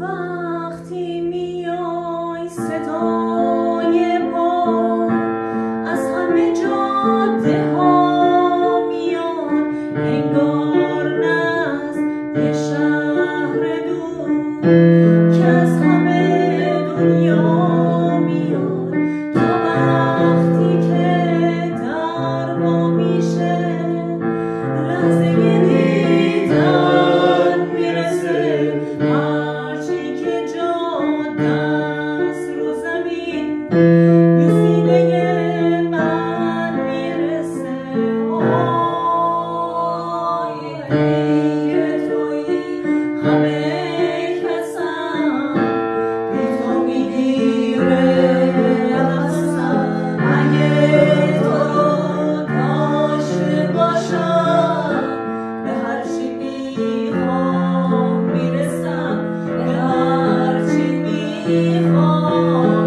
وقتی میای صدای پا از همه جاده ها میاد، انگار نز یه شهر دور که از همه دنیا میاد. تا وقتی که در وا میشه لحظه دیدن میرسه، هرچی که جا دست رو زمین به سینه من میرسه. آی ای که تویی همه کسم، بی تو میگیره نفسم. اگه تو رو داشته باشم به هرچی میخوام میرسم، به هرچی میخوام